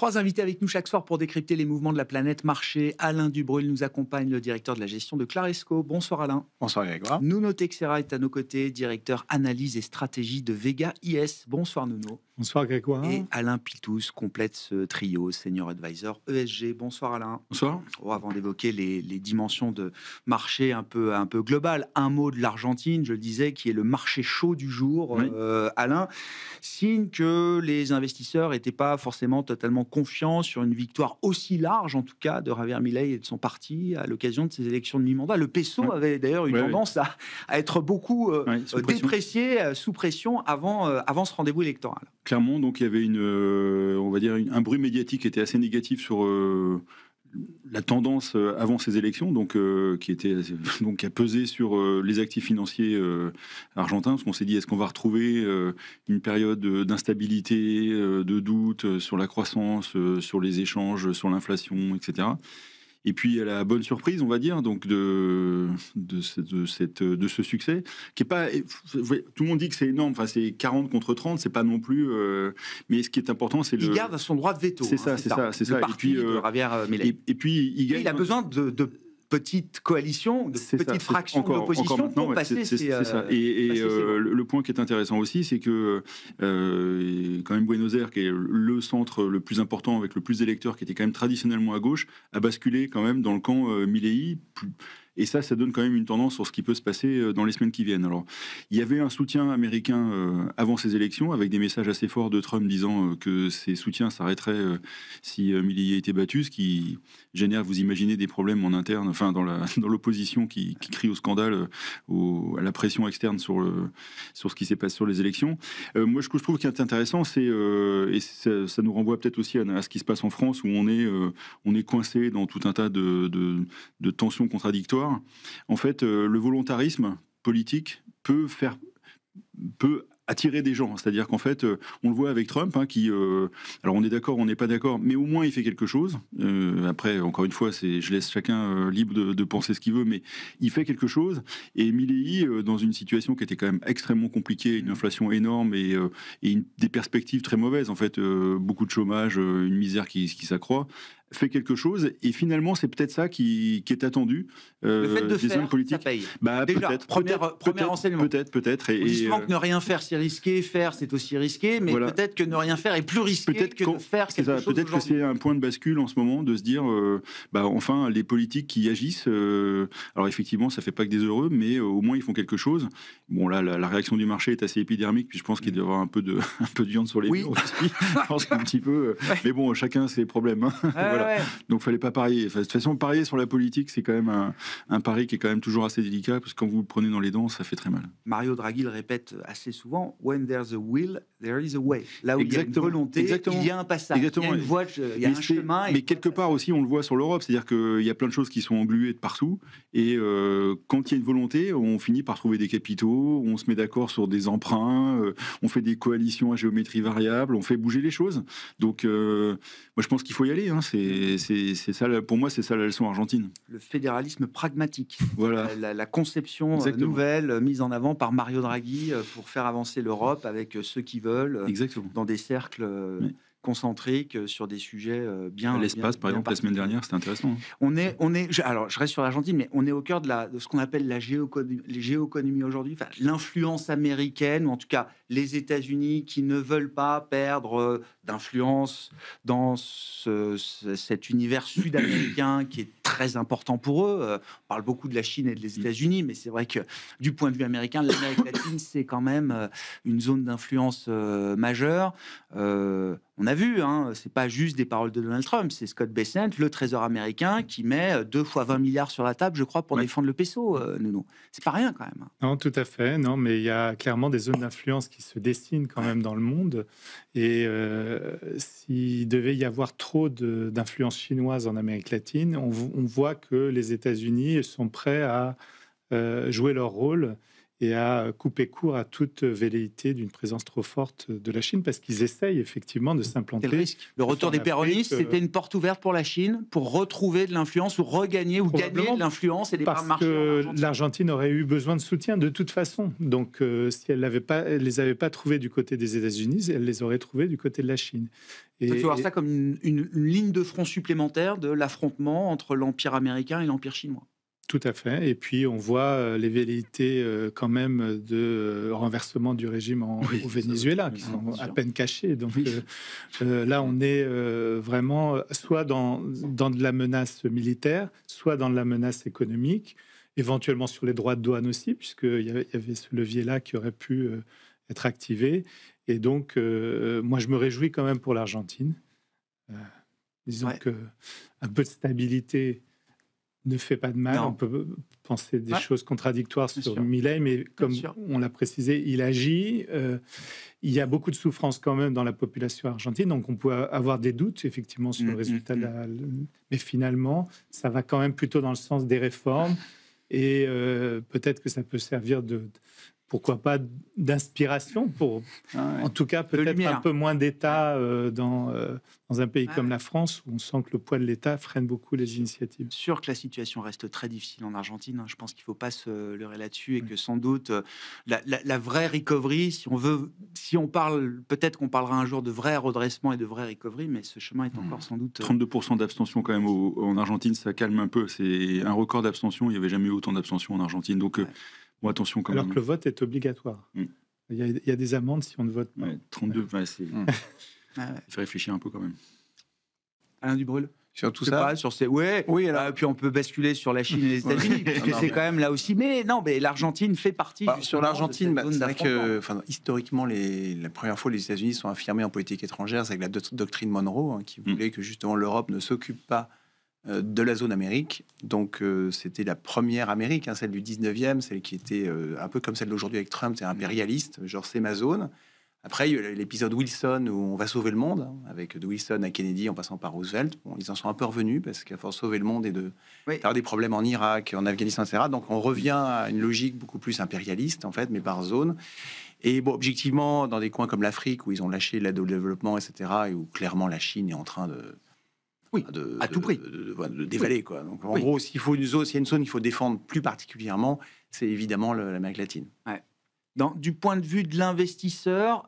3 invités avec nous chaque soir pour décrypter les mouvements de la planète marché. Alain Dubreuil nous accompagne, le directeur de la gestion de Claresco. Bonsoir Alain. Bonsoir Grégoire. Nuno Teixeira est à nos côtés, directeur analyse et stratégie de Vega IS. Bonsoir Nuno. Bonsoir Grégoire. Et Alain Pitous complète ce trio, Senior Advisor ESG. Bonsoir Alain. Bonsoir. Avant d'évoquer les dimensions de marché un peu global, un mot de l'Argentine, je le disais, qui est le marché chaud du jour. Oui. Alain, signe que les investisseurs n'étaient pas forcément totalement confiants sur une victoire aussi large, en tout cas, de Javier Milei et de son parti à l'occasion de ces élections de mi-mandat. Le peso avait d'ailleurs une tendance à être beaucoup déprécié, sous pression avant ce rendez-vous électoral. Clairement, donc il y avait un bruit médiatique qui était assez négatif sur la tendance avant ces élections, qui a pesé sur les actifs financiers argentins, parce qu'on s'est dit, est-ce qu'on va retrouver une période d'instabilité, de doute sur la croissance, sur les échanges, sur l'inflation, etc. Et puis à la bonne surprise, on va dire, donc de ce succès, qui est pas. Tout le monde dit que c'est énorme. Enfin, c'est 40 contre 30, c'est pas non plus. Mais ce qui est important, c'est il garde son droit de veto. C'est ça. Le parti de Javier Milei. Et puis il a besoin de petite coalition, de petites fractions de l'opposition pour passer ces... Le point qui est intéressant aussi, c'est que quand même Buenos Aires, qui est le centre le plus important avec le plus d'électeurs, qui était quand même traditionnellement à gauche, a basculé quand même dans le camp Milei. Et ça donne quand même une tendance sur ce qui peut se passer dans les semaines qui viennent. Alors, il y avait un soutien américain avant ces élections, avec des messages assez forts de Trump disant que ces soutiens s'arrêteraient si Milei était battu, ce qui génère, vous imaginez, des problèmes en interne, enfin dans l'opposition qui crie au scandale, à la pression externe sur ce qui s'est passé sur les élections. Moi, ce que je trouve qui est intéressant, et ça nous renvoie peut-être aussi à ce qui se passe en France, où on est coincé dans tout un tas de tensions contradictoires. En fait, le volontarisme politique peut attirer des gens. C'est-à-dire qu'en fait, on le voit avec Trump, qui... alors, on est d'accord, on n'est pas d'accord, mais au moins, il fait quelque chose. Après, encore une fois, je laisse chacun libre de penser ce qu'il veut, mais il fait quelque chose. Et Milei, dans une situation qui était quand même extrêmement compliquée, une inflation énorme et des perspectives très mauvaises, en fait, beaucoup de chômage, une misère qui s'accroît, fait quelque chose, et finalement c'est peut-être ça qui est attendu le fait de des faire, hommes politiques. Ça paye. Déjà, premier renseignement. Peut-être. On dit souvent que ne rien faire c'est risqué, faire c'est aussi risqué, mais voilà. Peut-être que ne rien faire est plus risqué que de faire quelque chose. Peut-être que c'est un point de bascule en ce moment de se dire, enfin les politiques qui agissent, alors effectivement ça fait pas que des heureux, mais au moins ils font quelque chose. Bon là la réaction du marché est assez épidermique, puis je pense qu'il doit y avoir un peu de viande sur les murs aussi. Je pense qu'un petit peu, mais bon chacun ses problèmes. Voilà. Ouais. Donc, fallait pas parier. Enfin, de toute façon, parier sur la politique, c'est quand même un pari qui est quand même toujours assez délicat, parce que quand vous le prenez dans les dents, ça fait très mal. Mario Draghi le répète assez souvent, « When there's a will, there is a way ». Là où il y a une volonté, il y a un passage, il y a une voie, il y a un chemin. Mais quelque part aussi, on le voit sur l'Europe, c'est-à-dire qu'il y a plein de choses qui sont engluées de partout, et quand il y a une volonté, on finit par trouver des capitaux, on se met d'accord sur des emprunts, on fait des coalitions à géométrie variable, on fait bouger les choses. Donc, moi, je pense qu'il faut y aller, c'est ça, pour moi, c'est ça la leçon argentine. Le fédéralisme pragmatique. Voilà. La conception nouvelle mise en avant par Mario Draghi pour faire avancer l'Europe avec ceux qui veulent, dans des cercles concentriques sur des sujets bien. L'espace, par exemple, la semaine dernière, c'était intéressant. Alors, je reste sur l'Argentine, mais on est au cœur de ce qu'on appelle les géoéconomies aujourd'hui, enfin, l'influence américaine, ou en tout cas les États-Unis qui ne veulent pas perdre d'influence dans cet univers sud-américain qui est très important pour eux. On parle beaucoup de la Chine et des États-Unis, mais c'est vrai que du point de vue américain, l'Amérique latine, c'est quand même une zone d'influence majeure. On a vu, c'est pas juste des paroles de Donald Trump, c'est Scott Bessent, le trésor américain, qui met 2 fois 20 milliards sur la table, je crois, pour défendre le peso, Nuno. C'est pas rien, quand même. Non, tout à fait. Non, mais il y a clairement des zones d'influence qui se dessinent quand même dans le monde. Et s'il devait y avoir trop d'influence chinoise en Amérique latine, on voit que les États-Unis sont prêts à jouer leur rôle et à couper court à toute velléité d'une présence trop forte de la Chine, parce qu'ils essayent effectivement de s'implanter. Le retour des péronistes, c'était une porte ouverte pour la Chine, pour retrouver de l'influence ou regagner ou gagner de l'influence et des parts de marché. Parce que l'Argentine aurait eu besoin de soutien de toute façon. Donc, si elle ne les avait pas trouvés du côté des États-Unis, elle les aurait trouvés du côté de la Chine. Il faut voir ça comme une ligne de front supplémentaire de l'affrontement entre l'Empire américain et l'Empire chinois. Tout à fait. Et puis, on voit les velléités quand même de renversement du régime au Venezuela, qui sont à peine cachées. Donc là, on est vraiment soit dans de la menace militaire, soit dans de la menace économique, éventuellement sur les droits de douane aussi, puisqu'il y avait ce levier-là qui aurait pu être activé. Et donc, moi, je me réjouis quand même pour l'Argentine. Disons qu'un peu de stabilité ne fait pas de mal. Non. On peut penser des choses contradictoires sur Milei, mais comme on l'a précisé, il agit. Il y a beaucoup de souffrance quand même dans la population argentine, donc on peut avoir des doutes effectivement sur le résultat. Mais finalement, ça va quand même plutôt dans le sens des réformes et peut-être que ça peut servir pourquoi pas d'inspiration pour, en tout cas, peut-être un peu moins d'État dans un pays comme la France, où on sent que le poids de l'État freine beaucoup les initiatives. C'est sûr que la situation reste très difficile en Argentine. Je pense qu'il ne faut pas se leurrer là-dessus et que sans doute la vraie recovery, si on parle, peut-être qu'on parlera un jour de vrai redressement et de vrai recovery, mais ce chemin est encore sans doute... 32% d'abstention quand même en Argentine, ça calme un peu. C'est un record d'abstention. Il n'y avait jamais eu autant d'abstention en Argentine. Donc... Bon, attention quand Alors même. que le vote est obligatoire. Il y a des amendes si on ne vote pas. 32, c'est... Il faut réfléchir un peu quand même. Alain Dubreuil, sur tout ça, sur ces... oui, alors... puis on peut basculer sur la Chine et les États-Unis, puisque c'est quand même là aussi. Mais non, mais l'Argentine fait partie. Sur l'Argentine, c'est vrai que, historiquement, la première fois les États-Unis sont affirmés en politique étrangère, c'est avec la doctrine Monroe, qui voulait que justement l'Europe ne s'occupe pas de la zone Amérique. Donc c'était la première Amérique, celle du 19e, celle qui était un peu comme celle d'aujourd'hui avec Trump, c'est impérialiste, genre c'est ma zone. Après il y a eu l'épisode Wilson où on va sauver le monde, avec de Wilson à Kennedy en passant par Roosevelt. Bon, ils en sont un peu revenus parce qu'à force de sauver le monde et d'avoir des problèmes en Irak, en Afghanistan, etc. Donc on revient à une logique beaucoup plus impérialiste en fait, mais par zone. Et bon, objectivement, dans des coins comme l'Afrique où ils ont lâché l'aide au développement, etc., et où clairement la Chine est en train à tout prix de dévaler quoi. Donc en gros, s'il y a une zone qu'il faut défendre plus particulièrement, c'est évidemment l'Amérique latine. Du point de vue de l'investisseur,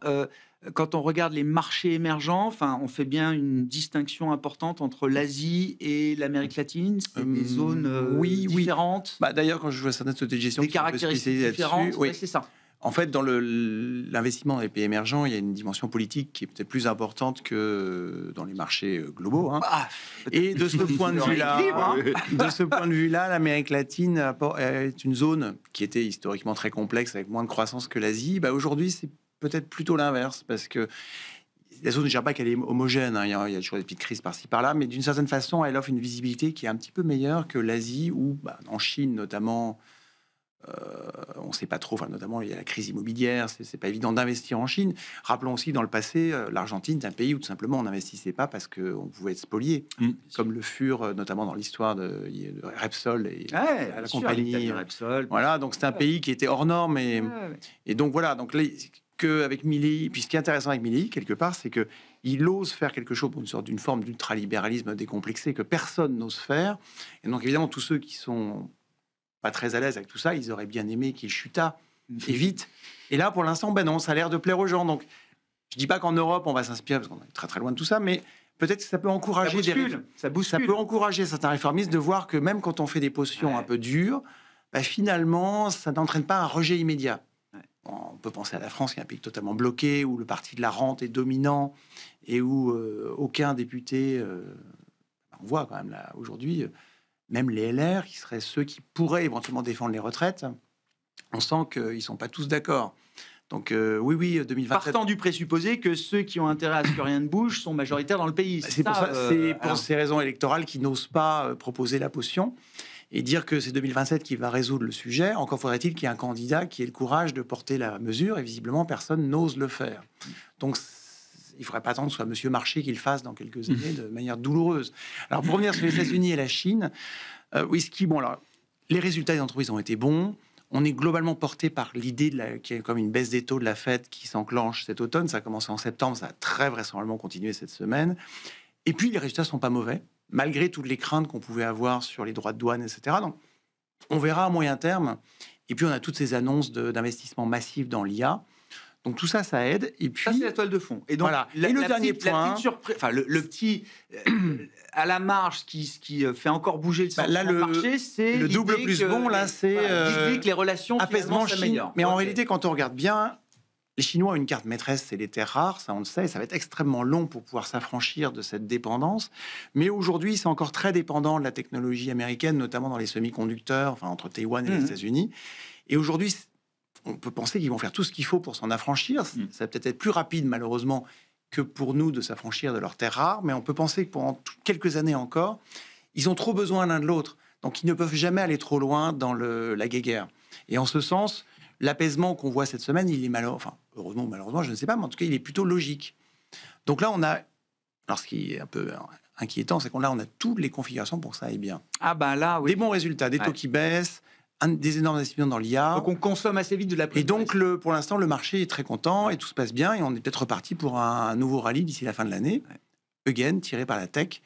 quand on regarde les marchés émergents, on fait bien une distinction importante entre l'Asie et l'Amérique latine. C'est des zones différentes. D'ailleurs, quand je vois certaines sociétés de gestion des caractéristiques différentes, c'est ça. En fait, dans l'investissement dans les pays émergents, il y a une dimension politique qui est peut-être plus importante que dans les marchés globaux. Et de ce point de vue-là, l'Amérique latine est une zone qui était historiquement très complexe, avec moins de croissance que l'Asie. Aujourd'hui, c'est peut-être plutôt l'inverse, parce que la zone, je ne dirais pas qu'elle est homogène, il y a toujours des petites crises par-ci par-là, mais d'une certaine façon, elle offre une visibilité qui est un petit peu meilleure que l'Asie, où en Chine notamment... on ne sait pas trop, notamment il y a la crise immobilière, c'est pas évident d'investir en Chine. Rappelons aussi dans le passé, l'Argentine est un pays où tout simplement on n'investissait pas parce qu'on pouvait être spolié, comme le furent notamment dans l'histoire de Repsol et la compagnie. Repsol. Voilà, donc c'est un pays qui était hors norme et donc voilà, donc avec Milei, puis ce qui est intéressant avec Milei quelque part, c'est que il ose faire quelque chose pour d'une forme d'ultralibéralisme décomplexé que personne n'ose faire. Et donc évidemment tous ceux qui sont pas très à l'aise avec tout ça, ils auraient bien aimé qu'il chutât et vite. Et là, pour l'instant, non, ça a l'air de plaire aux gens. Donc, je dis pas qu'en Europe, on va s'inspirer, parce qu'on est très très loin de tout ça, mais peut-être que ça peut encourager ça peut encourager certains réformistes de voir que même quand on fait des positions un peu dures, finalement, ça n'entraîne pas un rejet immédiat. On peut penser à la France, qui est un pays totalement bloqué, où le parti de la rente est dominant, et où aucun député... on voit quand même là, aujourd'hui... même les LR, qui seraient ceux qui pourraient éventuellement défendre les retraites, on sent qu'ils ne sont pas tous d'accord. Donc oui, 2027... Partant du présupposé que ceux qui ont intérêt à ce que rien ne bouge sont majoritaires dans le pays. C'est pour ces raisons électorales qui n'osent pas proposer la potion et dire que c'est 2027 qui va résoudre le sujet. Encore faudrait-il qu'il y ait un candidat qui ait le courage de porter la mesure, et visiblement, personne n'ose le faire. Donc, il ne faudrait pas attendre que ce soit Monsieur Marché qui le fasse dans quelques années de manière douloureuse. Alors, pour revenir sur les États-Unis et la Chine, les résultats des entreprises ont été bons. On est globalement porté par l'idée qu'il y a comme une baisse des taux de la Fed qui s'enclenche cet automne. Ça a commencé en septembre, ça a très vraisemblablement continué cette semaine. Et puis, les résultats ne sont pas mauvais, malgré toutes les craintes qu'on pouvait avoir sur les droits de douane, etc. Donc, on verra à moyen terme. Et puis, on a toutes ces annonces d'investissement massif dans l'IA. Donc, tout ça, ça aide. Et puis, ça, c'est la toile de fond. Et donc, voilà. Et le dernier point... le petit... à la marge qui fait encore bouger le sentiment de marché, c'est le double plus bon, là, c'est... l'idée que les relations apaisement s'améliorent. Mais en réalité, quand on regarde bien... Les Chinois ont une carte maîtresse, c'est les terres rares, ça on le sait, ça va être extrêmement long pour pouvoir s'affranchir de cette dépendance. Mais aujourd'hui, c'est encore très dépendant de la technologie américaine, notamment dans les semi-conducteurs, enfin entre Taïwan et les États-Unis. Et aujourd'hui, on peut penser qu'ils vont faire tout ce qu'il faut pour s'en affranchir. Ça va peut-être être plus rapide, malheureusement, que pour nous de s'affranchir de leurs terres rares. Mais on peut penser que pendant quelques années encore, ils ont trop besoin l'un de l'autre. Donc ils ne peuvent jamais aller trop loin dans la guéguerre. Et en ce sens... L'apaisement qu'on voit cette semaine, il est heureusement ou malheureusement, je ne sais pas, mais en tout cas, il est plutôt logique. Donc là, on a... Alors, ce qui est un peu inquiétant, c'est qu'on a toutes les configurations pour que ça aille bien. Ah ben là, oui. Des bons résultats, des taux qui baissent, des énormes investissements dans l'IA. Donc on consomme assez vite de la prime. Et donc, pour l'instant, le marché est très content et tout se passe bien. Et on est peut-être reparti pour un nouveau rallye d'ici la fin de l'année. Again, tiré par la tech.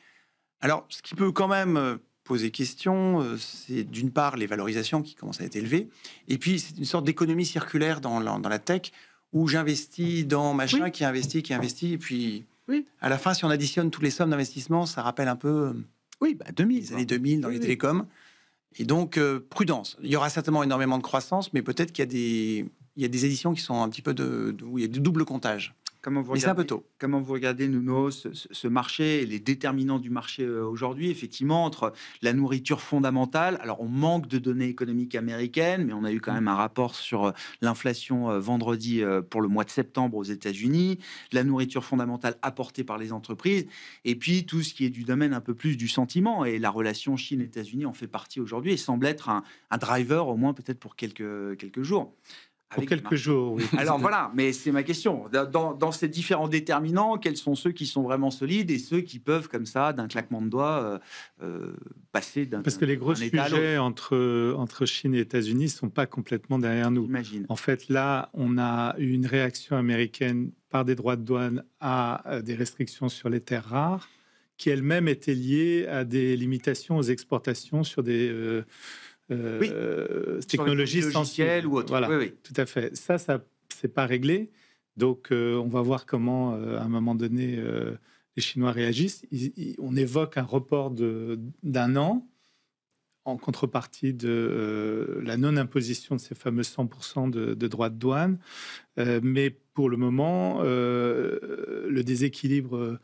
Alors, ce qui peut quand même... poser question, c'est d'une part les valorisations qui commencent à être élevées, et puis c'est une sorte d'économie circulaire dans la tech, où j'investis dans machin, qui investit, et puis à la fin, si on additionne toutes les sommes d'investissement, ça rappelle un peu 2000, les années 2000 dans les télécoms. Et donc, prudence. Il y aura certainement énormément de croissance, mais peut-être qu'il y a des éditions qui sont un petit peu où il y a du double comptage. Mais c'est un peu tôt. Comment vous regardez, Nuno, ce marché et les déterminants du marché aujourd'hui, effectivement, entre la nourriture fondamentale. Alors, on manque de données économiques américaines, mais on a eu quand même un rapport sur l'inflation vendredi pour le mois de septembre aux États-Unis, la nourriture fondamentale apportée par les entreprises, et puis tout ce qui est du domaine un peu plus du sentiment. Et la relation Chine-États-Unis en fait partie aujourd'hui et semble être un driver, au moins peut-être pour quelques jours. Pour quelques jours, oui. Alors voilà, mais c'est ma question. Dans ces différents déterminants, quels sont ceux qui sont vraiment solides et ceux qui peuvent, comme ça, d'un claquement de doigts, passer d'un... Parce que les gros sujets entre Chine et États-Unis ne sont pas complètement derrière nous. J'imagine. En fait, là, on a eu une réaction américaine par des droits de douane à des restrictions sur les terres rares, qui elles-mêmes étaient liées à des limitations aux exportations sur des... technologies sensibles ou autre. Voilà, tout à fait. Ça c'est pas réglé. Donc, on va voir comment, à un moment donné, les Chinois réagissent. On évoque un report d'un an en contrepartie de la non-imposition de ces fameux 100% de droits de douane. Mais pour le moment, le déséquilibre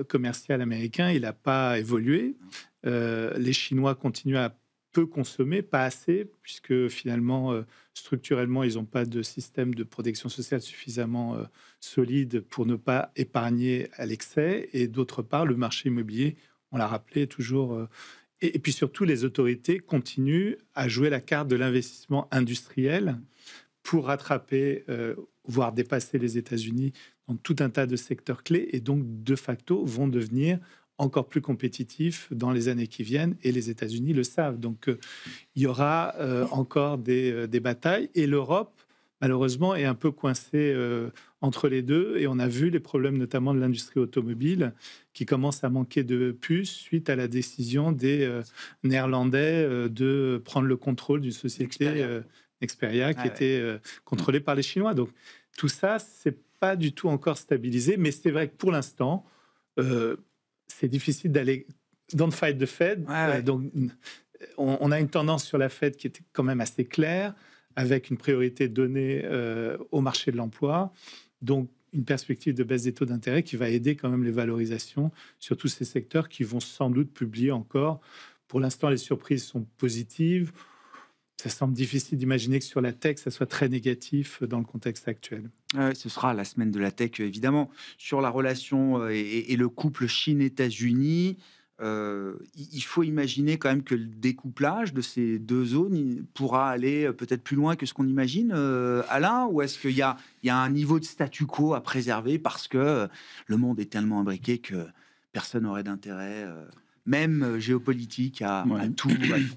commercial américain, il n'a pas évolué. Les Chinois continuent à peu consommer, pas assez, puisque finalement, structurellement, ils n'ont pas de système de protection sociale suffisamment solide pour ne pas épargner à l'excès. Et d'autre part, le marché immobilier, on l'a rappelé, toujours... et puis surtout, les autorités continuent à jouer la carte de l'investissement industriel pour rattraper, voire dépasser les États-Unis dans tout un tas de secteurs clés, et donc, de facto, vont devenir encore plus compétitifs dans les années qui viennent, et les États-Unis le savent. Donc, il y aura encore des batailles, et l'Europe, malheureusement, est un peu coincée entre les deux, et on a vu les problèmes notamment de l'industrie automobile qui commence à manquer de puces suite à la décision des Néerlandais de prendre le contrôle d'une société Nexperia qui était contrôlée par les Chinois. Donc, tout ça, c'est pas du tout encore stabilisé, mais c'est vrai que pour l'instant, c'est difficile d'aller don't fight the Fed. Donc, on a une tendance sur la Fed qui était quand même assez claire, avec une priorité donnée au marché de l'emploi. Donc, une perspective de baisse des taux d'intérêt qui va aider quand même les valorisations sur tous ces secteurs qui vont sans doute publier encore. Pour l'instant, les surprises sont positives. Ça semble difficile d'imaginer que sur la tech, ça soit très négatif dans le contexte actuel. Ce sera la semaine de la tech, évidemment. Sur la relation et le couple Chine-États-Unis, il faut imaginer quand même que le découplage de ces deux zones pourra aller peut-être plus loin que ce qu'on imagine, Alain, ou est-ce qu'il y a un niveau de statu quo à préserver parce que le monde est tellement imbriqué que personne n'aurait d'intérêt même géopolitique, à tout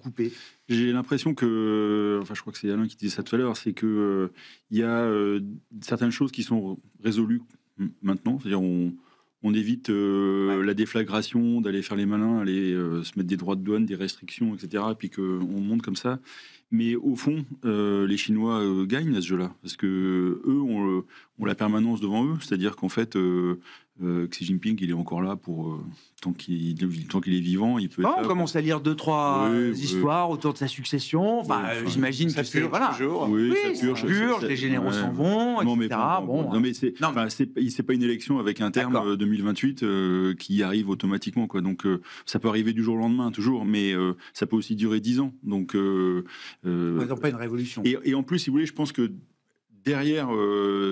couper. J'ai l'impression que, je crois que c'est Alain qui disait ça tout à l'heure, c'est que il y a certaines choses qui sont résolues maintenant, c'est-à-dire on évite la déflagration, d'aller faire les malins, aller se mettre des droits de douane, des restrictions, etc. Et puis qu'on monte comme ça. Mais au fond, les Chinois gagnent à ce jeu-là, parce que eux ont la permanence devant eux. C'est-à-dire qu'en fait, Xi Jinping, il est encore là pour tant qu'il est vivant, il peut. On commence à lire 2-3 histoires autour de sa succession. J'imagine que c'est ça purge, les généraux s'en vont, non, etc. Mais c'est pas une élection avec un terme 2028 qui arrive automatiquement, quoi. Donc ça peut arriver du jour au lendemain, toujours, mais ça peut aussi durer 10 ans. Donc pas une révolution. Et en plus, si vous voulez, je pense que derrière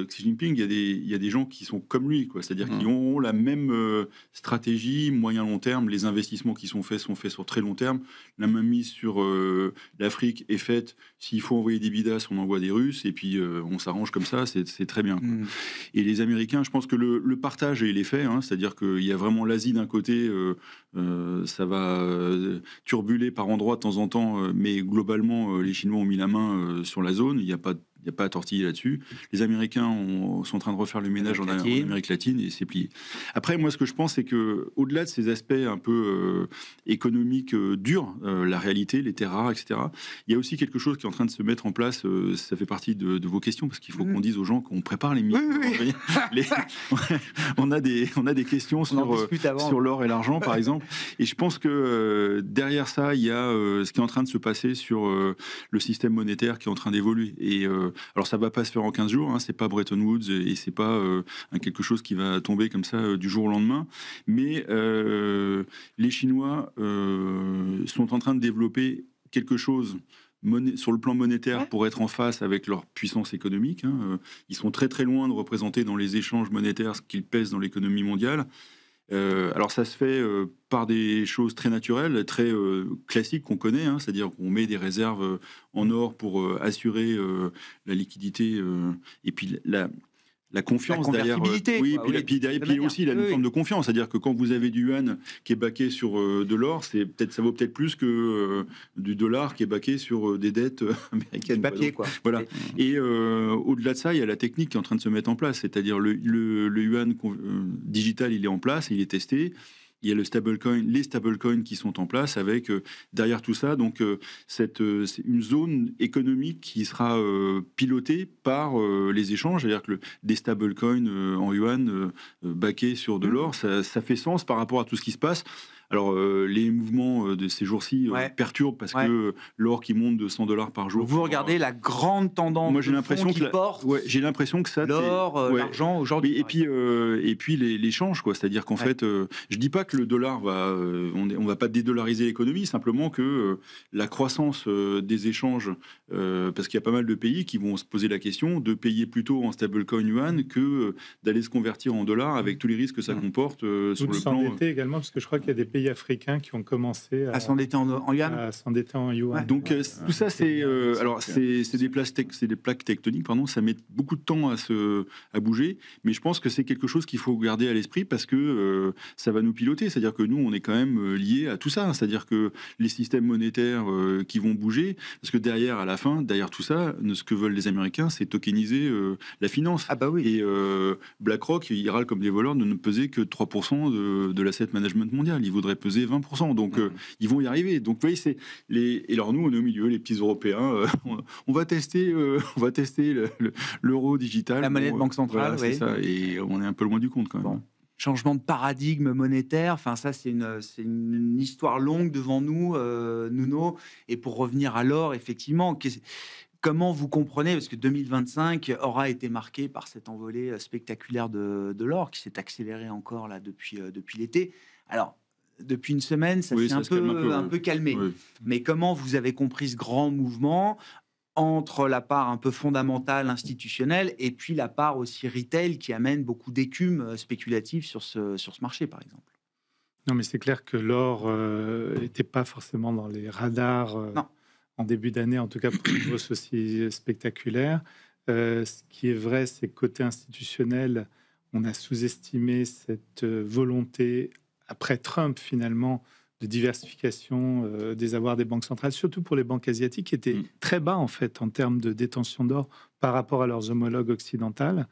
Xi Jinping, il y a des gens qui sont comme lui, quoi. C'est-à-dire qui ont la même stratégie, moyen-long terme. Les investissements qui sont faits sur très long terme. La même mise sur l'Afrique est faite. S'il faut envoyer des bidasses, on envoie des Russes, et puis on s'arrange comme ça, c'est très bien, quoi. Et les Américains, je pense que le partage, il est fait, hein. C'est-à-dire qu'il y a vraiment l'Asie d'un côté, ça va turbuler par endroits de temps en temps, mais globalement, les Chinois ont mis la main sur la zone. Il n'y a pas à tortiller là-dessus. Les Américains sont en train de refaire le ménage en Amérique latine et c'est plié. Après, moi, ce que je pense, c'est que au-delà de ces aspects un peu économiques durs, la réalité, les terres rares, etc., il y a aussi quelque chose qui est en train de se mettre en place. Ça fait partie de vos questions, parce qu'il faut qu'on dise aux gens qu'on prépare les mythes. On a des questions sur l'or et l'argent, par exemple. Et je pense que derrière ça, il y a ce qui est en train de se passer sur le système monétaire qui est en train d'évoluer. Et alors ça va pas se faire en 15 jours, hein, c'est pas Bretton Woods et c'est pas quelque chose qui va tomber comme ça du jour au lendemain, mais les Chinois sont en train de développer quelque chose sur le plan monétaire pour être en face avec leur puissance économique, hein. Ils sont très très loin de représenter dans les échanges monétaires ce qu'ils pèsent dans l'économie mondiale. Alors ça se fait par des choses très naturelles, très classiques qu'on connaît, hein, c'est-à-dire qu'on met des réserves en or pour assurer la liquidité et puis la confiance derrière. Puis derrière, aussi il y a une forme de confiance, c'est-à-dire que quand vous avez du yuan qui est baqué sur de l'or, ça vaut peut-être plus que du dollar qui est baqué sur des dettes américaines. Papier, quoi. Voilà. Et au-delà de ça, il y a la technique qui est en train de se mettre en place, c'est-à-dire le yuan digital, il est en place, il est testé. Il y a les stablecoins qui sont en place avec derrière tout ça, donc c'est une zone économique qui sera pilotée par les échanges, c'est-à-dire que des stablecoins en yuan backés sur de l'or, ça fait sens par rapport à tout ce qui se passe. Alors, les mouvements de ces jours-ci perturbent parce que l'or qui monte de $100 par jour. Vous regardez la grande tendance. Moi, j'ai l'impression j'ai l'impression que ça, l'or, l'argent aujourd'hui. Et puis l'échange, quoi. C'est-à-dire qu'en fait, je dis pas que le dollar on va pas dédollariser l'économie, simplement que la croissance des échanges, parce qu'il y a pas mal de pays qui vont se poser la question de payer plutôt en stablecoin yuan que d'aller se convertir en dollars avec tous les risques que ça comporte sur le plan. S'endetter également, parce que je crois qu'il y a des pays africains qui ont commencé à s'endetter en yuan. Donc tout ça, c'est des plaques tectoniques, pardon. Ça met beaucoup de temps à bouger, mais je pense que c'est quelque chose qu'il faut garder à l'esprit parce que ça va nous piloter. C'est-à-dire que nous, on est quand même liés à tout ça. C'est-à-dire que les systèmes monétaires qui vont bouger, parce que derrière, à la fin, derrière tout ça, ce que veulent les Américains, c'est tokeniser la finance. Ah bah oui. Et BlackRock, il râle comme des voleurs de ne peser que 3% de l'asset management mondial. Il voudrait peser 20%. Donc, ils vont y arriver. Donc, vous voyez, et alors, nous, on est au milieu, les petits Européens. On va tester l'euro digital. La monnaie de banque centrale, voilà, c'est ça. Et on est un peu loin du compte, quand même. Bon. Changement de paradigme monétaire, enfin ça c'est une histoire longue devant nous, Nuno. Et pour revenir à l'or, effectivement, comment vous comprenez, parce que 2025 aura été marqué par cette envolée spectaculaire de l'or qui s'est accélérée encore là depuis l'été. Alors depuis une semaine, ça s'est un peu calmé. Oui. Mais comment vous avez compris ce grand mouvement entre la part un peu fondamentale, institutionnelle, et puis la part aussi retail qui amène beaucoup d'écume spéculative sur ce marché, par exemple? Non, mais c'est clair que l'or n'était pas forcément dans les radars en début d'année, en tout cas pour une hausse aussi spectaculaire. Ce qui est vrai, c'est que côté institutionnel, on a sous-estimé cette volonté, après Trump finalement, de diversification des avoirs des banques centrales, surtout pour les banques asiatiques, qui étaient très bas en fait en termes de détention d'or par rapport à leurs homologues occidentales.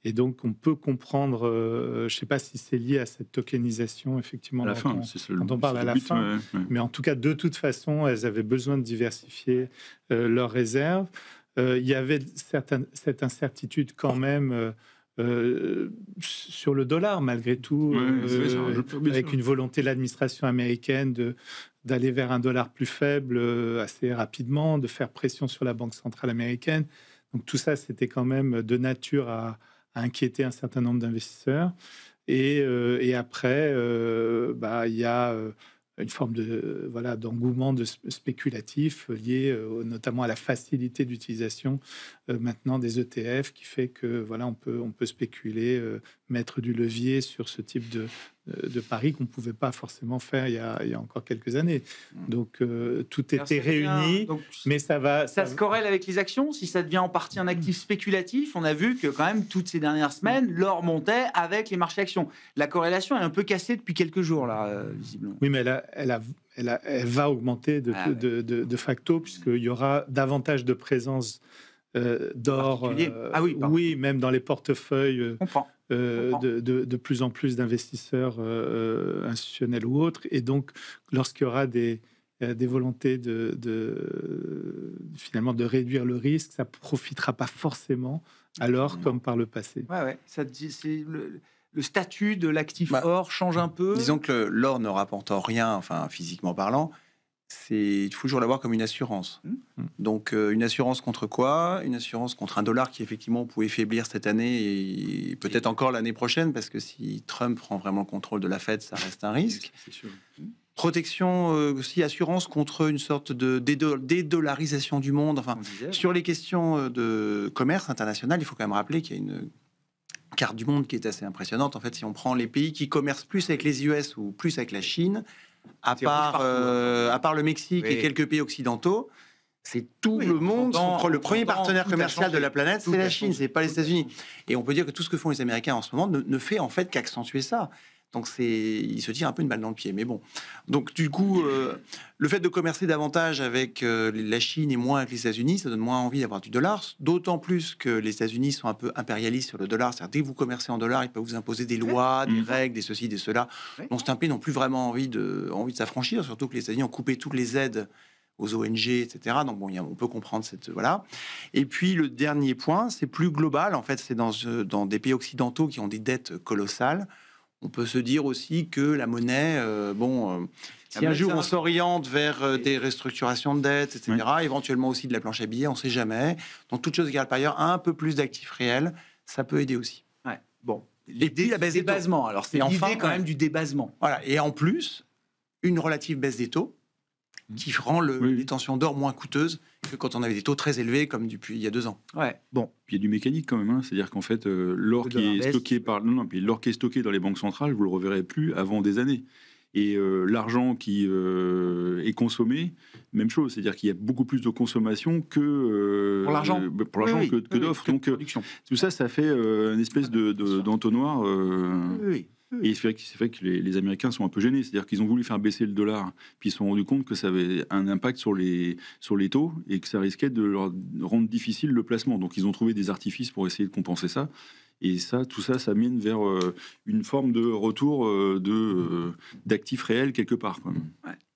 Et donc, on peut comprendre, je ne sais pas si c'est lié à cette tokenisation, effectivement, dont on parle à la fin, mais en tout cas, de toute façon, elles avaient besoin de diversifier leurs réserves. Il y avait cette incertitude quand même sur le dollar, malgré tout, avec une volonté de l'administration américaine d'aller vers un dollar plus faible assez rapidement, de faire pression sur la Banque centrale américaine. Donc tout ça, c'était quand même de nature à inquiéter un certain nombre d'investisseurs. Et après, il y a une forme d'engouement spéculatif lié notamment à la facilité d'utilisation maintenant des ETF, qui fait que on peut spéculer, mettre du levier sur ce type de paris qu'on ne pouvait pas forcément faire il y a encore quelques années. Donc tout était réuni, mais ça se corrèle avec les actions. Si ça devient en partie un actif spéculatif, on a vu que quand même toutes ces dernières semaines, l'or montait avec les marchés actions. La corrélation est un peu cassée depuis quelques jours là, visiblement. Oui, mais elle va augmenter de facto, puisqu'il y aura davantage de présence d'or. Oui, même dans les portefeuilles. De plus en plus d'investisseurs institutionnels ou autres. Et donc, lorsqu'il y aura des volontés finalement de réduire le risque, ça ne profitera pas forcément alors comme par le passé. C'est le statut de l'actif or change un peu. Disons que l'or ne rapporte rien, enfin physiquement parlant. Il faut toujours l'avoir comme une assurance. Donc, une assurance contre quoi? Une assurance contre un dollar qui, effectivement, pouvait faiblir cette année et peut-être encore l'année prochaine, parce que si Trump prend vraiment le contrôle de la Fed, ça reste un risque. C'est sûr. Protection aussi, assurance contre une sorte de dédollarisation du monde. Enfin, sur les questions de commerce international, il faut quand même rappeler qu'il y a une carte du monde qui est assez impressionnante. En fait, si on prend les pays qui commercent plus avec les US ou plus avec la Chine, à part le Mexique et quelques pays occidentaux, c'est tout le monde. Le premier partenaire commercial de la planète, c'est la Chine, c'est pas les États-Unis. Et on peut dire que tout ce que font les Américains en ce moment ne fait en fait qu'accentuer ça. Donc il se tire un peu une balle dans le pied. Mais bon, donc du coup, le fait de commercer davantage avec la Chine et moins avec les États-Unis, ça donne moins envie d'avoir du dollar. D'autant plus que les États-Unis sont un peu impérialistes sur le dollar. C'est-à-dire dès que vous commercez en dollars, ils peuvent vous imposer des lois, des règles, des ceci, des cela. Donc c'est un pays n'ont plus vraiment envie de s'affranchir. Surtout que les États-Unis ont coupé toutes les aides aux ONG, etc. Donc bon, on peut comprendre cette voilà. Et puis le dernier point, c'est plus global. En fait, c'est dans des pays occidentaux qui ont des dettes colossales. On peut se dire aussi que la monnaie, si un jour on s'oriente vers des restructurations de dettes, etc., éventuellement aussi de la planche à billets, on ne sait jamais. Donc, toute chose égale par ailleurs, un peu plus d'actifs réels, ça peut aider aussi. Bon. Et puis la baisse des taux. Alors, c'est l'idée quand même du débasement. Voilà. Et en plus, une relative baisse des taux qui rend les détentions d'or moins coûteuses que quand on avait des taux très élevés comme depuis il y a 2 ans. Bon, puis il y a du mécanique quand même, c'est-à-dire qu'en fait l'or qui est stocké l'or qui est stocké dans les banques centrales, vous le reverrez plus avant des années. Et l'argent qui est consommé, même chose, c'est-à-dire qu'il y a beaucoup plus de consommation que pour l'argent que d'offres. Donc tout ça fait une espèce d'entonnoir. Et c'est vrai que les Américains sont un peu gênés, c'est-à-dire qu'ils ont voulu faire baisser le dollar, puis ils se sont rendus compte que ça avait un impact sur les taux et que ça risquait de leur rendre difficile le placement. Donc ils ont trouvé des artifices pour essayer de compenser ça. Et tout ça mène vers une forme de retour d'actifs réels quelque part.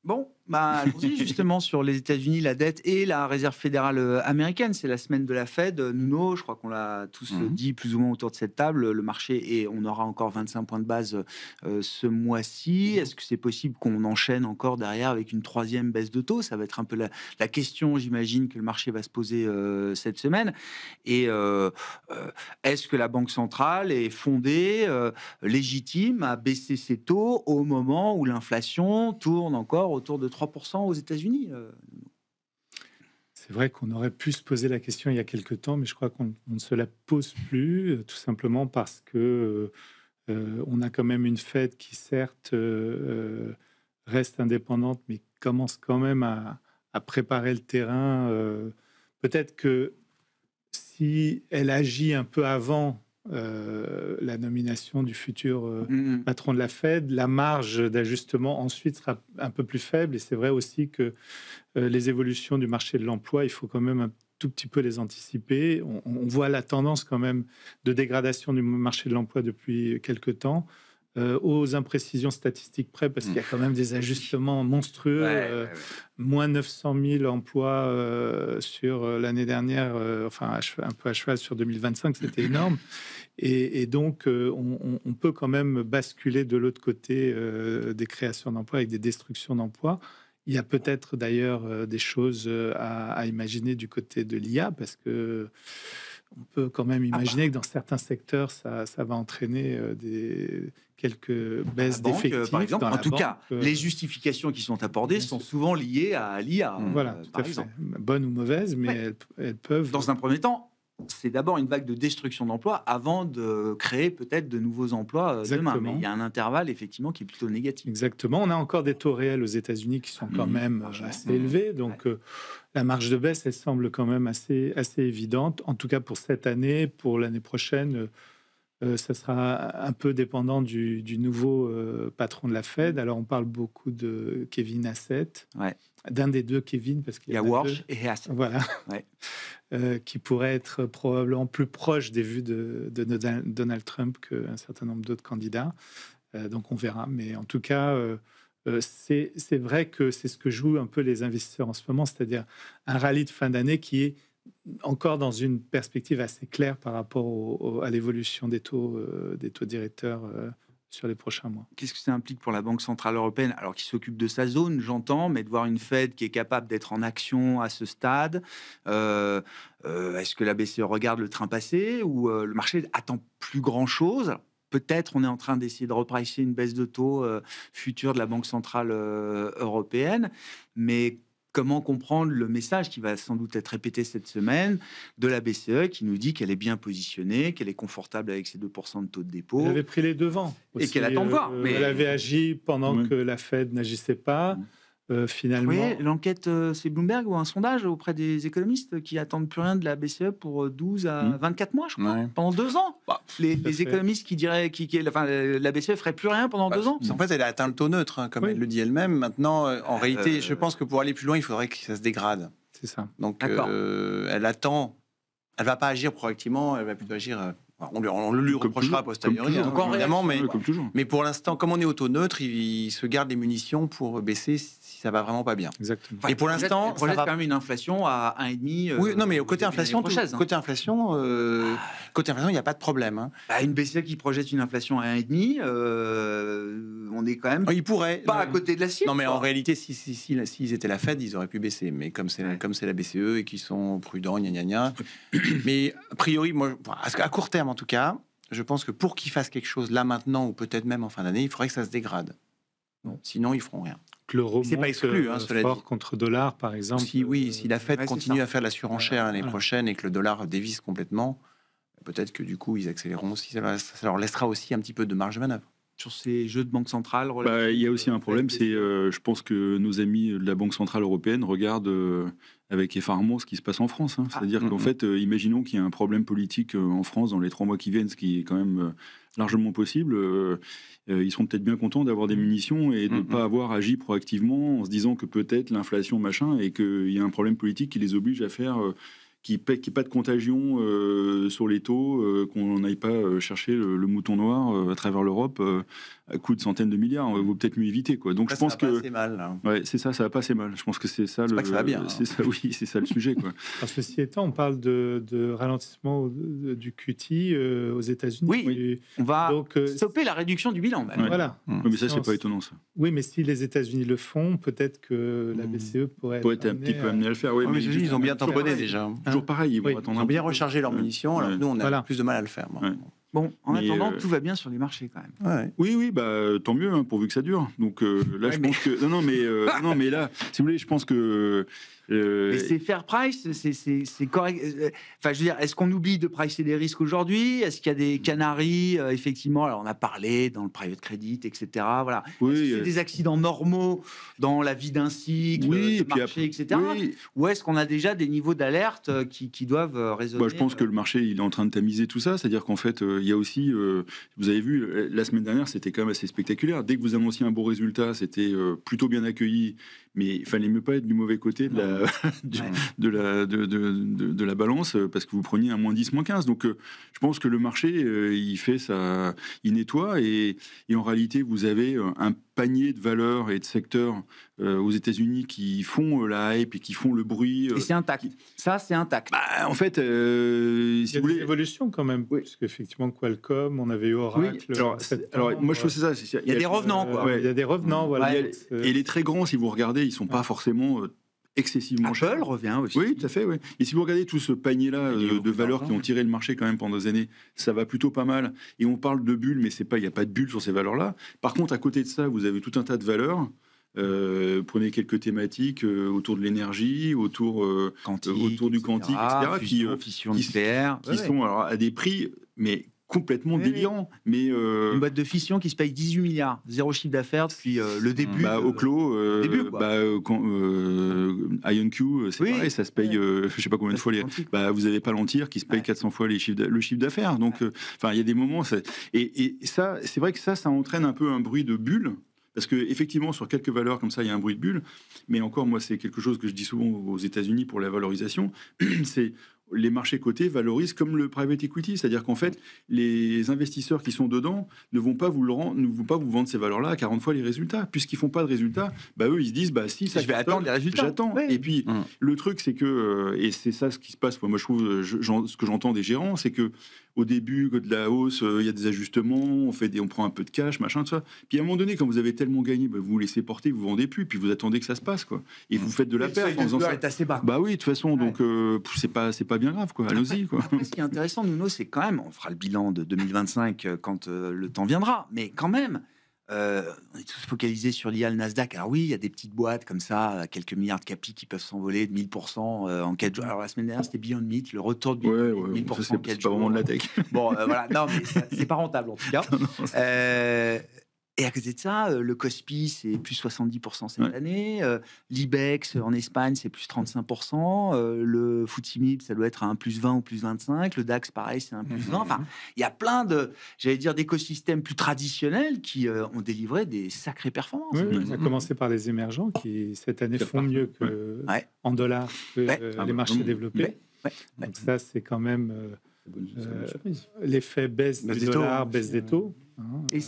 Bon, allons-y justement sur les États-Unis, la dette et la réserve fédérale américaine. C'est la semaine de la Fed. Nuno, je crois qu'on l'a tous dit plus ou moins autour de cette table. Le marché, et on aura encore 25 points de base ce mois-ci. Est-ce que c'est possible qu'on enchaîne encore derrière avec une 3e baisse de taux? Ça va être un peu la question, j'imagine, que le marché va se poser cette semaine. Et est-ce que la Banque centrale est fondée, légitime à baisser ses taux au moment où l'inflation tourne encore autour de 3% aux États-Unis? C'est vrai qu'on aurait pu se poser la question il y a quelque temps, mais je crois qu'on ne se la pose plus, tout simplement parce que on a quand même une Fed qui, certes, reste indépendante, mais commence quand même à préparer le terrain. Peut-être que si elle agit un peu avant la nomination du futur patron de la Fed. La marge d'ajustement ensuite sera un peu plus faible. Et c'est vrai aussi que les évolutions du marché de l'emploi, il faut quand même un tout petit peu les anticiper. On voit la tendance quand même de dégradation du marché de l'emploi depuis quelques temps. Aux imprécisions statistiques près, parce qu'il y a quand même des ajustements monstrueux. Moins 900 000 emplois sur l'année dernière, enfin un peu à cheval sur 2025, c'était énorme. Et donc, on peut quand même basculer de l'autre côté des créations d'emplois avec des destructions d'emplois. Il y a peut-être d'ailleurs des choses à imaginer du côté de l'IA, parce que on peut quand même imaginer que dans certains secteurs, ça va entraîner quelques baisses d'effectifs. Par exemple, en tout cas, banque, les justifications qui sont apportées sont souvent liées à l'IA. Voilà, tout à fait. Bonnes ou mauvaises, mais elles peuvent... Dans un premier temps, c'est d'abord une vague de destruction d'emplois avant de créer peut-être de nouveaux emplois demain. Mais il y a un intervalle, effectivement, qui est plutôt négatif. Exactement. On a encore des taux réels aux États-Unis qui sont quand même assez élevés. Donc, la marge de baisse, elle semble quand même assez évidente. En tout cas, pour cette année, pour l'année prochaine, ça sera un peu dépendant du nouveau patron de la Fed. Alors, on parle beaucoup de Kevin Hassett, d'un des deux Kevin, parce qu'il y a Warsh et Hassett. Voilà. Qui pourrait être probablement plus proche des vues de Donald Trump qu'un certain nombre d'autres candidats. Donc, on verra. Mais en tout cas... c'est vrai que c'est ce que jouent un peu les investisseurs en ce moment, c'est-à-dire un rallye de fin d'année qui est encore dans une perspective assez claire par rapport à l'évolution des taux directeurs sur les prochains mois. Qu'est-ce que ça implique pour la Banque Centrale Européenne, alors qui s'occupe de sa zone, j'entends, mais de voir une Fed qui est capable d'être en action à ce stade? Est-ce que la BCE regarde le train passer ou le marché attend plus grand-chose? Peut-être on est en train d'essayer de repricer une baisse de taux future de la Banque Centrale Européenne, mais comment comprendre le message qui va sans doute être répété cette semaine de la BCE qui nous dit qu'elle est bien positionnée, qu'elle est confortable avec ses 2% de taux de dépôt. Elle avait pris les devants. Et qu'elle attend de voir. Mais elle avait agi pendant que la Fed n'agissait pas. Finalement... Oui, l'enquête, c'est Bloomberg ou un sondage auprès des économistes qui attendent plus rien de la BCE pour 12 à 24 mois, je crois, pendant 2 ans. Les économistes qui diraient la BCE ferait plus rien pendant 2 ans. En fait, elle a atteint le taux neutre, comme elle le dit elle-même. Maintenant, en réalité, je pense que pour aller plus loin, il faudrait que ça se dégrade. C'est ça. Donc, elle attend. Elle va pas agir proactivement, elle va plutôt agir... On le lui reprochera a posteriori, évidemment, mais pour l'instant, comme on est au taux neutre, il se garde les munitions pour baisser si ça va vraiment pas bien. Exactement. Et pour l'instant, ça va quand même une inflation à 1,5. Oui, non, mais côté inflation, côté inflation, il n'y a pas de problème. Une BCE qui projette une inflation à 1,5, on est quand même. Il pourrait pas à côté de la cible. Non, mais en réalité, s'ils étaient la Fed, ils auraient pu baisser. Mais comme c'est la BCE et qu'ils sont prudents, gna. Mais a priori, moi, à court terme en tout cas, je pense que pour qu'ils fassent quelque chose là maintenant ou peut-être même en fin d'année, il faudrait que ça se dégrade. Sinon, ils feront rien. L'euro c'est pas exclu, fort contre dollar, par exemple. Si la Fed continue à faire la surenchère l'année prochaine et que le dollar dévisse complètement, peut-être que du coup, ils accéléreront aussi. Ça leur laissera aussi un petit peu de marge de manœuvre. Sur ces jeux de banque centrale, il y a aussi un problème, c'est je pense que nos amis de la Banque Centrale Européenne regardent avec effarement ce qui se passe en France. C'est-à-dire qu'en fait, imaginons qu'il y a un problème politique en France dans les 3 mois qui viennent, ce qui est quand même largement possible. Ils seront peut-être bien contents d'avoir des munitions et de ne pas avoir agi proactivement en se disant que peut-être l'inflation, machin, et qu'il y a un problème politique qui les oblige à faire... qu'il n'y ait pas de contagion sur les taux, qu'on n'aille pas chercher le mouton noir à travers l'Europe à coût de centaines de milliards. Il vaut peut-être mieux éviter, quoi. Donc je pense que c'est mal. C'est ça, ça va pas assez mal. Je pense que c'est ça. Pas que ça va bien. C'est ça, oui, c'est ça le sujet, quoi. Alors, ceci étant, on parle de ralentissement du QT aux États-Unis. Oui, on va stopper la réduction du bilan. Même. Voilà. Mais ça, c'est pas étonnant, ça. Oui, mais si les États-Unis le font, peut-être que la BCE pourrait être un petit peu amenée à le faire. Oui, mais ils ont bien tamponné déjà. Toujours pareil, ils ont bien rechargé leurs munitions. Alors nous, on a plus de mal à le faire. Bon, en attendant, tout va bien sur les marchés quand même. Oui, tant mieux, pourvu que ça dure. Donc là, je pense que non, mais là, si vous voulez, je pense que Mais c'est fair price, c'est correct. Enfin, je veux dire, est-ce qu'on oublie de pricer des risques aujourd'hui? Est-ce qu'il y a des canaries, effectivement? Alors, on a parlé dans le private credit, etc. Voilà. Oui, est-ce que c'est des accidents normaux dans la vie d'un cycle, de marché, etc. Oui. Ou est-ce qu'on a déjà des niveaux d'alerte qui doivent résonner? Je pense que le marché, il est en train de tamiser tout ça. C'est-à-dire qu'en fait, il y a aussi, vous avez vu, la semaine dernière, c'était quand même assez spectaculaire. Dès que vous annonciez un bon résultat, c'était plutôt bien accueilli. Mais il fallait mieux pas être du mauvais côté de la balance, parce que vous preniez un moins 10, moins 15. Donc, je pense que le marché, il fait ça, il nettoie. Et en réalité, vous avez un panier de valeurs et de secteurs aux États-Unis qui font la hype et qui font le bruit. Et c'est intact. Ça, c'est intact. En fait, il y si a vous voulez. des évolutions quand même. Oui. Parce qu'effectivement, Qualcomm, on avait eu Oracle. Oui. Alors, moi, je trouve ça. Il y a des revenants, quoi. Ouais. Il y a des revenants, voilà. Et les très grands, si vous regardez, ils sont pas forcément excessivement chers. Apple revient aussi. Oui, tout à fait. Oui. Et si vous regardez tout ce panier-là de valeurs qui ont tiré le marché quand même pendant des années, ça va plutôt pas mal. Et on parle de bulles, mais il n'y a pas de bulles sur ces valeurs-là. Par contre, à côté de ça, vous avez tout un tas de valeurs. Prenez quelques thématiques autour de l'énergie, autour du quantique, etc. Fission nucléaire. Qui sont alors, à des prix, mais complètement délirant. Mais une boîte de fission qui se paye 18 milliards, zéro chiffre d'affaires depuis le début. Au clos, IonQ, c'est pareil, ça se paye, je sais pas combien de fois vous n'avez pas Palantir qui se paye 400 fois le chiffre d'affaires. Donc, il y a des moments, et ça, c'est vrai que ça entraîne un peu un bruit de bulle. Parce qu'effectivement, sur quelques valeurs comme ça, il y a un bruit de bulle. Mais encore, moi, c'est quelque chose que je dis souvent aux États-Unis pour la valorisation. C'est les marchés cotés valorisent comme le private equity. C'est-à-dire qu'en fait, les investisseurs qui sont dedans ne vont pas vous vendre ces valeurs-là à 40 fois les résultats. Puisqu'ils ne font pas de résultats, eux, ils se disent, si ça je vais attendre les résultats. J'attends. Oui. Et puis, le truc, c'est que, et c'est ça ce qui se passe, moi, je trouve, ce que j'entends des gérants, c'est que au début de la hausse, il y a des ajustements, on prend un peu de cash, machin, tout ça. Puis à un moment donné, quand vous avez tellement gagné, vous vous laissez porter, vous vendez plus, puis vous attendez que ça se passe, quoi. Et vous faites de la perte en faisant ça. Est assez bas. Oui, de toute façon, donc c'est pas bien grave, quoi. Allons-y, quoi. Après, ce qui est intéressant, Nuno, c'est quand même, on fera le bilan de 2025 quand le temps viendra, mais quand même. On est tous focalisés sur l'IA, le Nasdaq. Alors oui, il y a des petites boîtes comme ça, quelques milliards de capis qui peuvent s'envoler de 1000% en 4 jours. Alors la semaine dernière, c'était Beyond Meat, le retour de 1000% ça, en 4 jours. C'est pas vraiment de la tech. Voilà, non, mais c'est pas rentable en tout cas. Et à côté de ça, le Kospi, c'est plus 70% cette année. L'Ibex en Espagne, c'est plus 35%. Le FTSE MIB, ça doit être un plus 20 ou plus 25. Le DAX, pareil, c'est un plus 20. Enfin, il y a plein d'écosystèmes plus traditionnels qui ont délivré des sacrées performances. Oui, ça a commencé par les émergents qui, cette année, font mieux en dollars que les marchés développés. Donc ça, c'est quand même l'effet baisse du dollar, baisse des taux. Et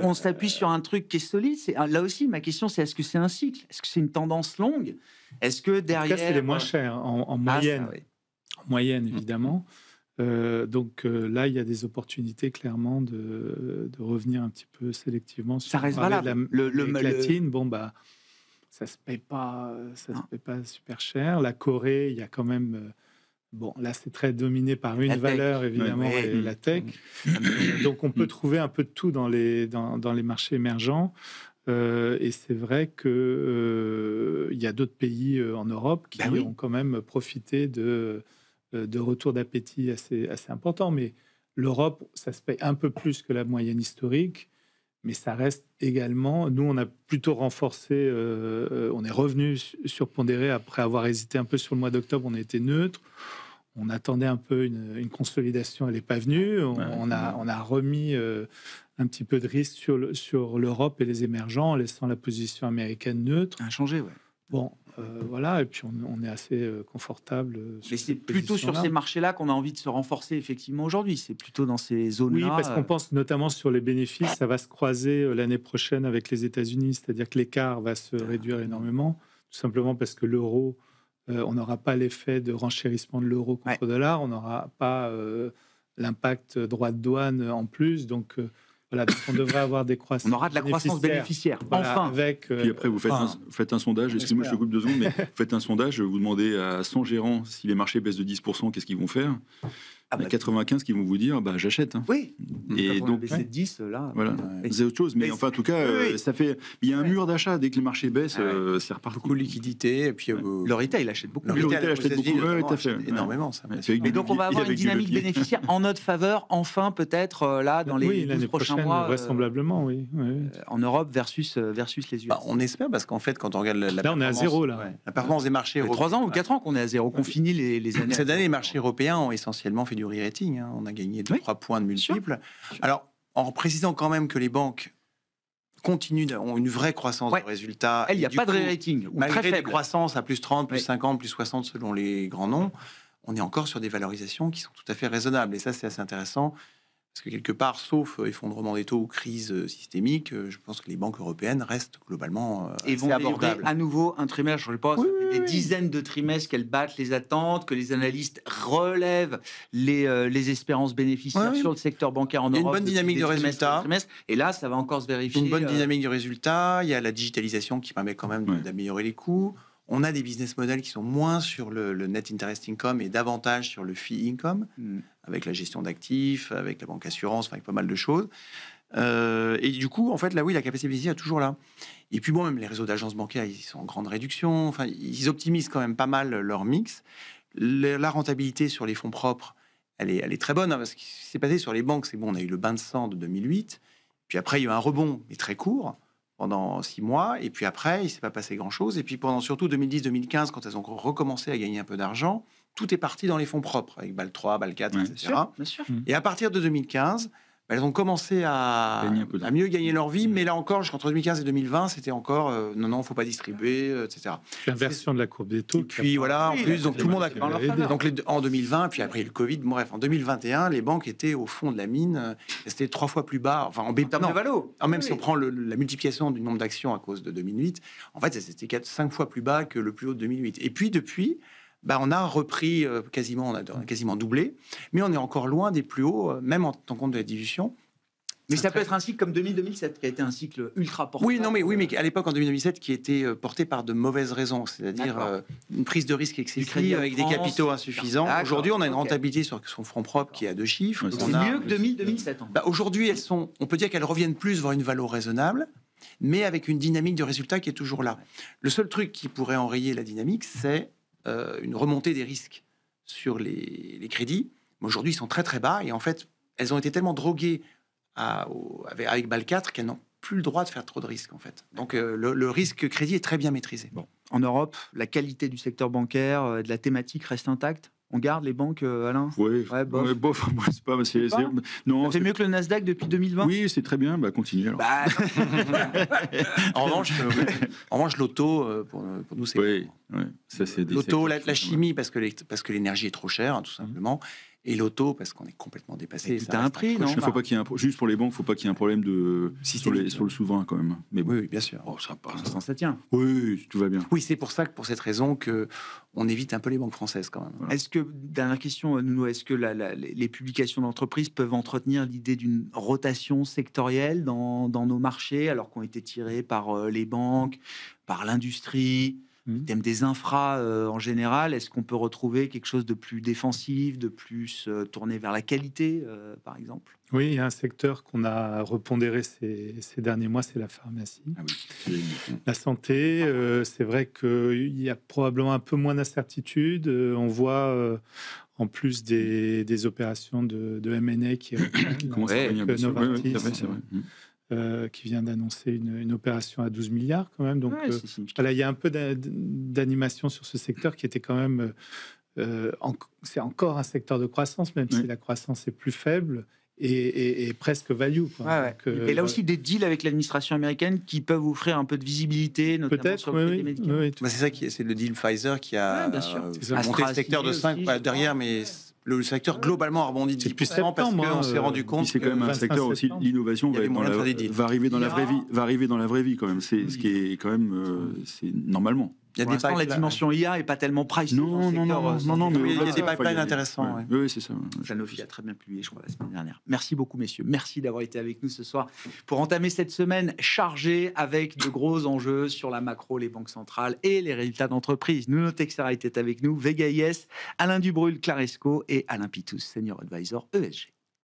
on s'appuie sur un truc qui est solide. Là aussi, ma question, c'est est-ce que c'est un cycle? Est-ce que c'est une tendance longue? Est-ce que derrière... En tout cas, c'est les moins chers en moyenne. En moyenne, évidemment. Donc là, il y a des opportunités, clairement, de revenir un petit peu sélectivement. Ça reste valable. Latine, ça se paye pas super cher. La Corée, il y a quand même... là, c'est très dominé par une valeur, évidemment, et la tech. Donc, on peut trouver un peu de tout dans les marchés émergents. Et c'est vrai qu'il y a d'autres pays en Europe qui ont quand même profité de retours d'appétit assez importants. Mais l'Europe, ça se paye un peu plus que la moyenne historique. Mais ça reste également... Nous, on a plutôt renforcé... on est revenu surpondéré après avoir hésité un peu sur le mois d'octobre. On a été neutre. On attendait un peu une consolidation. Elle n'est pas venue. On a remis un petit peu de risque sur l'Europe et les émergents en laissant la position américaine neutre. Ça a changé, voilà. Et puis, on est assez confortable. Mais c'est plutôt sur ces marchés-là qu'on a envie de se renforcer, effectivement, aujourd'hui. C'est plutôt dans ces zones-là. Oui, parce qu'on pense notamment sur les bénéfices. Ça va se croiser l'année prochaine avec les États-Unis. C'est-à-dire que l'écart va se réduire énormément. Tout simplement parce que l'euro... on n'aura pas l'effet de renchérissement de l'euro contre le dollar. On n'aura pas l'impact droit de douane en plus. Donc... donc on devrait avoir des croissances. On aura de la croissance bénéficiaire. Enfin. Puis après, vous faites un sondage. Excusez-moi, je te coupe 2 secondes, mais vous faites un sondage. Vous demandez à 100 gérants si les marchés baissent de 10%, qu'est-ce qu'ils vont faire? Il y a 95 qui vont vous dire j'achète. Hein. Oui. Et quand donc on a baissé de 10 là. voilà, c'est autre chose. Mais enfin, en tout cas, ça fait. Il y a un mur d'achat dès que les marchés baissent, c'est reparti. Beaucoup de liquidité et puis Le retail achète beaucoup. Le retail achète beaucoup, tout à fait. Énormément. Ça. Et donc on va avoir une dynamique bénéficiaire en notre faveur, enfin peut-être là dans les 12 prochains mois. Vraisemblablement, oui. En Europe versus les US. On espère parce qu'en fait, quand on regarde la là, on est à zéro là. La performance des marchés européens. 3 ans ou 4 ans qu'on est à zéro, qu'on finit les années. Cette année, les marchés européens ont essentiellement fait du re-rating. On a gagné 2-3 points de multiples. Alors, en précisant quand même que les banques ont une vraie croissance de résultats. Il n'y a pas de re-rating. Malgré des croissances à plus 30, plus 50, plus 60 selon les grands noms, on est encore sur des valorisations qui sont tout à fait raisonnables. Et ça, c'est assez intéressant. Parce que quelque part, sauf effondrement des taux ou crise systémique, je pense que les banques européennes restent globalement assez abordables. À nouveau, un trimestre, je ne sais pas, des dizaines de trimestres qu'elles battent les attentes, que les analystes relèvent les espérances bénéficiaires sur le secteur bancaire en Europe. Il y a une bonne dynamique de résultats. Et là, ça va encore se vérifier. Une bonne dynamique de résultats. Il y a la digitalisation qui permet quand même d'améliorer les coûts. On a des business models qui sont moins sur le net interest income et davantage sur le fee income, avec la gestion d'actifs, avec la banque assurance, avec pas mal de choses. Et du coup, en fait, là, oui, la capacité bénéficiaire est toujours là. Et puis, même les réseaux d'agences bancaires, ils sont en grande réduction. Enfin, ils optimisent quand même pas mal leur mix. La rentabilité sur les fonds propres, elle est très bonne. Parce que ce qui s'est passé sur les banques, c'est on a eu le bain de sang de 2008. Puis après, il y a eu un rebond, mais très court, pendant 6 mois, et puis après, il ne s'est pas passé grand-chose. Et puis pendant surtout 2010-2015, quand elles ont recommencé à gagner un peu d'argent, tout est parti dans les fonds propres, avec BAL 3, BAL 4, etc. Bien sûr. Et à partir de 2015, elles ont commencé à mieux gagner leur vie, mais là encore, entre 2015 et 2020, c'était encore non, il ne faut pas distribuer, etc. L'inversion de la courbe des taux. Et puis voilà, en plus, donc tout le monde a donc en 2020, puis après il y a eu le Covid, bref, en 2021, les banques étaient au fond de la mine, c'était 3 fois plus bas, enfin en termes de valo. Même si on prend la multiplication du nombre d'actions à cause de 2008, en fait, c'était 4-5 fois plus bas que le plus haut de 2008. Et puis depuis, on a repris quasiment, on a quasiment doublé, mais on est encore loin des plus hauts, même en tenant compte de la dilution. Mais ça peut être un cycle comme 2000-2007, qui a été un cycle ultra porteur. Oui, mais à l'époque, en 2007, qui était porté par de mauvaises raisons, c'est-à-dire une prise de risque excessive avec des capitaux insuffisants. Aujourd'hui, on a une rentabilité sur son fonds propre qui est à 2 chiffres. C'est mieux que 2000-2007. Aujourd'hui, on peut dire qu'elles reviennent plus vers une valeur raisonnable, mais avec une dynamique de résultat qui est toujours là. Le seul truc qui pourrait enrayer la dynamique, c'est une remontée des risques sur les crédits. Mais aujourd'hui, ils sont très très bas et en fait, elles ont été tellement droguées avec BAL 4 qu'elles n'ont plus le droit de faire trop de risques en fait. Donc le risque crédit est très bien maîtrisé. En Europe, la qualité du secteur bancaire, de la thématique reste intacte. On garde les banques, Alain? Oui, bof. Moi, c'est pas. Non, ça fait mieux que le Nasdaq depuis 2020? Oui, c'est très bien. Continue alors. En revanche, l'auto, pour nous, c'est. Oui, ça c'est. L'auto, la chimie, parce que l'énergie est trop chère, tout simplement. Et l'auto, parce qu'on est complètement dépassé. C'est un prix, non? Faut pas qu'il y ait juste pour les banques, faut pas qu'il y ait un problème sur le souverain quand même. Mais oui, bien sûr. Ça tient. Oui, tout va bien. Oui, c'est pour cette raison que on évite un peu les banques françaises quand même. Voilà. Est-ce que, dernière question, Nuno, est-ce que les publications d'entreprises peuvent entretenir l'idée d'une rotation sectorielle dans nos marchés, alors qu'on été tirés par les banques, par l'industrie? Le thème des infras en général, est-ce qu'on peut retrouver quelque chose de plus défensif, de plus tourné vers la qualité, par exemple? Oui, il y a un secteur qu'on a repondéré ces derniers mois, c'est la pharmacie. La santé, c'est vrai qu'il y a probablement un peu moins d'incertitude. On voit en plus des opérations de M&A qui commencent à venir, Novartis, c'est vrai. qui vient d'annoncer une opération à 12 milliards quand même. Donc voilà, il y a un peu d'animation sur ce secteur qui était quand même... c'est encore un secteur de croissance, même si la croissance est plus faible et presque value. Donc, et là aussi des deals avec l'administration américaine qui peuvent offrir un peu de visibilité, notamment sur le prix des médicaments. C'est ça c'est le deal Pfizer qui a monté le secteur de 5 derrière, mais... Le secteur globalement a rebondi de 10% parce qu'on s'est rendu compte. C'est quand même un secteur aussi. L'innovation va arriver dans la vraie vie. Va arriver dans la vraie vie quand même. C'est ce qui est quand même. C'est normalement. Il y a Pour l'instant, la dimension IA est pas tellement price. Non, mais il y a des pipelines intéressants. Oui, c'est ça. Sanofi a très bien publié, je crois, la semaine dernière. Merci beaucoup, messieurs. Merci d'avoir été avec nous ce soir pour entamer cette semaine chargée avec de gros enjeux sur la macro, les banques centrales et les résultats d'entreprise. Nuno Texera était avec nous, Vega IS, Alain Dubrul, Claresco et Alain Pitous, Senior Advisor ESG.